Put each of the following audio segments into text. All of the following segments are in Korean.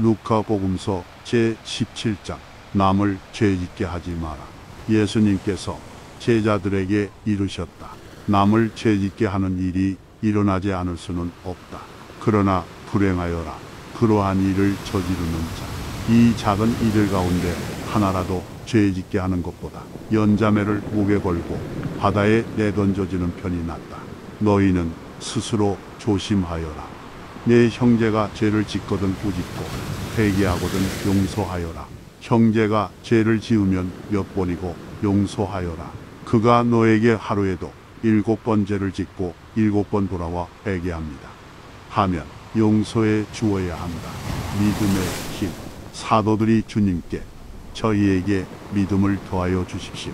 루카복음서 제17장 남을 죄짓게 하지 마라. 예수님께서 제자들에게 이르셨다. 남을 죄짓게 하는 일이 일어나지 않을 수는 없다. 그러나 불행하여라. 그러한 일을 저지르는 자. 이 작은 이들 가운데 하나라도 죄짓게 하는 것보다 연자매를 목에 걸고 바다에 내던져지는 편이 낫다. 너희는 스스로 조심하여라. 내 형제가 죄를 짓거든 꾸짖고 회개하거든 용서하여라. 형제가 죄를 지으면 몇 번이고 용서하여라. 그가 너에게 하루에도 7번 죄를 짓고 7번 돌아와 회개합니다. 하면 용서해 주어야 한다. 믿음의 힘. 사도들이 주님께 저희에게 믿음을 더하여 주십시오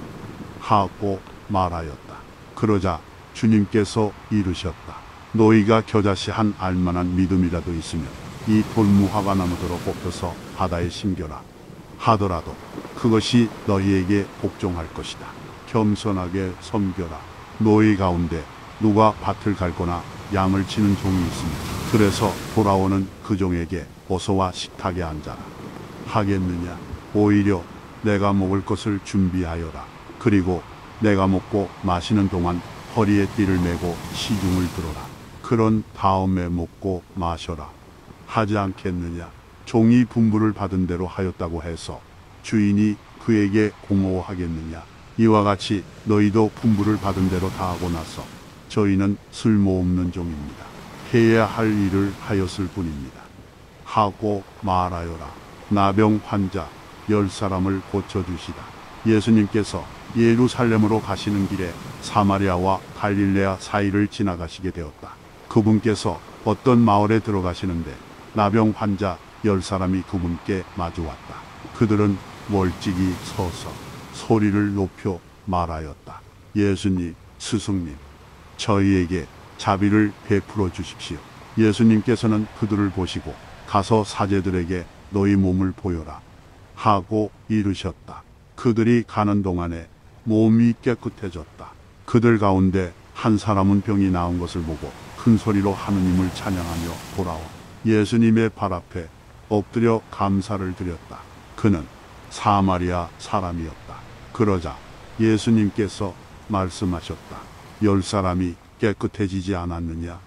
하고 말하였다. 그러자 주님께서 이르셨다. 너희가 겨자씨 한 알만한 믿음이라도 있으면 이 돌무화과 나무대로 뽑혀서 바다에 심겨라 하더라도 그것이 너희에게 복종할 것이다. 겸손하게 섬겨라. 너희 가운데 누가 밭을 갈거나 양을 치는 종이 있으면 그래서 돌아오는 그 종에게 어서와 식탁에 앉아라 하겠느냐. 오히려 내가 먹을 것을 준비하여라. 그리고 내가 먹고 마시는 동안 허리에 띠를 메고 시중을 들어라. 그런 다음에 먹고 마셔라 하지 않겠느냐. 종이 분부를 받은 대로 하였다고 해서 주인이 그에게 고마워하겠느냐. 이와 같이 너희도 분부를 받은 대로 다 하고 나서 저희는 쓸모없는 종입니다. 해야 할 일을 하였을 뿐입니다 하고 말하여라. 나병 환자 10사람을 고쳐주시다. 예수님께서 예루살렘으로 가시는 길에 사마리아와 갈릴레아 사이를 지나가시게 되었다. 그분께서 어떤 마을에 들어가시는데 나병 환자 10사람이 그분께 마주왔다. 그들은 멀찍이 서서 소리를 높여 말하였다. 예수님, 스승님, 저희에게 자비를 베풀어 주십시오. 예수님께서는 그들을 보시고 가서 사제들에게 너희 몸을 보여라 하고 이르셨다. 그들이 가는 동안에 몸이 깨끗해졌다. 그들 가운데 한 사람은 병이 나은 것을 보고 큰 소리로 하느님을 찬양하며 돌아와 예수님의 발 앞에 엎드려 감사를 드렸다. 그는 사마리아 사람이었다. 그러자 예수님께서 말씀하셨다. 10사람이 깨끗해지지 않았느냐?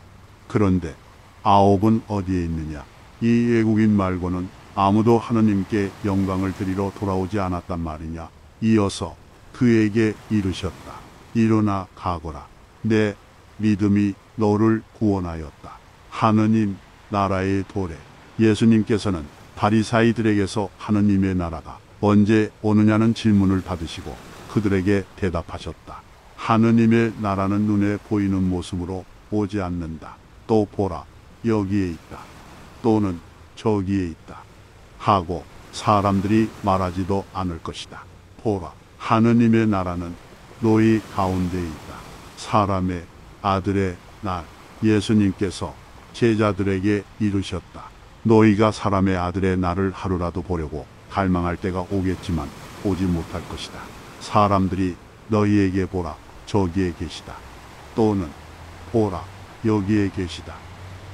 그런데 9은 어디에 있느냐? 이 외국인 말고는 아무도 하느님께 영광을 드리러 돌아오지 않았단 말이냐. 이어서 그에게 이르셨다. 일어나 가거라. 내 믿음이 너를 구원하였다. 하느님 나라의 도래. 예수님께서는 바리사이들에게서 하느님의 나라가 언제 오느냐는 질문을 받으시고 그들에게 대답하셨다. 하느님의 나라는 눈에 보이는 모습으로 오지 않는다. 또 보라, 여기에 있다. 또는 저기에 있다. 하고 사람들이 말하지도 않을 것이다. 보라, 하느님의 나라는 너희 가운데 있다. 사람의 아들의 날. 예수님께서 제자들에게 이르셨다. 너희가 사람의 아들의 날을 하루라도 보려고 갈망할 때가 오겠지만 오지 못할 것이다. 사람들이 너희에게 보라, 저기에 계시다. 또는 보라, 여기에 계시다.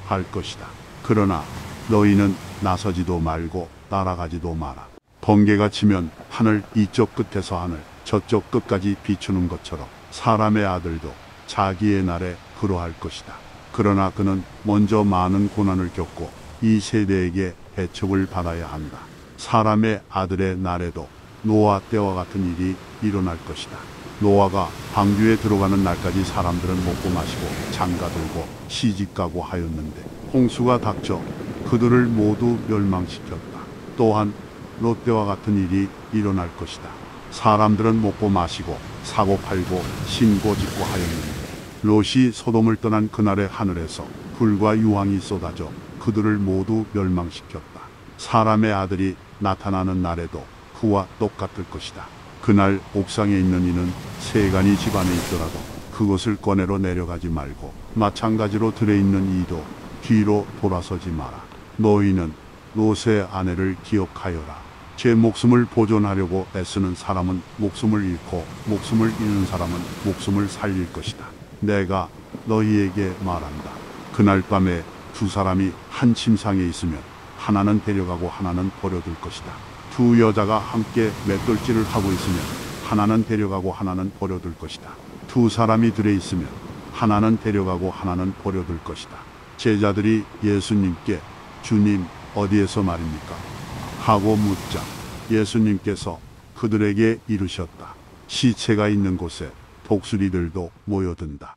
할 것이다. 그러나 너희는 나서지도 말고 따라가지도 마라. 번개가 치면 하늘 이쪽 끝에서 하늘 저쪽 끝까지 비추는 것처럼 사람의 아들도 자기의 날에 그러할 것이다. 그러나 그는 먼저 많은 고난을 겪고 이 세대에게 배척을 받아야 한다. 사람의 아들의 날에도 노아 때와 같은 일이 일어날 것이다. 노아가 방주에 들어가는 날까지 사람들은 먹고 마시고 장가들고 시집가고 하였는데 홍수가 닥쳐 그들을 모두 멸망시켰다. 또한 롯데와 같은 일이 일어날 것이다. 사람들은 먹고 마시고 사고 팔고 신고 짓고 하였는데 롯이 소돔을 떠난 그날의 하늘에서 불과 유황이 쏟아져 그들을 모두 멸망시켰다. 사람의 아들이 나타나는 날에도 그와 똑같을 것이다. 그날 옥상에 있는 이는 세간이 집안에 있더라도 그것을 꺼내러 내려가지 말고 마찬가지로 들에 있는 이도 뒤로 돌아서지 마라. 너희는 롯의 아내를 기억하여라. 제 목숨을 보존하려고 애쓰는 사람은 목숨을 잃고 목숨을 잃는 사람은 목숨을 살릴 것이다. 내가 너희에게 말한다. 그날 밤에 두 사람이 한 침상에 있으면 하나는 데려가고 하나는 버려둘 것이다. 두 여자가 함께 맷돌질을 하고 있으면 하나는 데려가고 하나는 버려둘 것이다. 두 사람이 들에 있으면 하나는 데려가고 하나는 버려둘 것이다. 제자들이 예수님께 주님 어디에서 말입니까? 하고 묻자 예수님께서 그들에게 이르셨다. 시체가 있는 곳에 독수리들도 모여든다.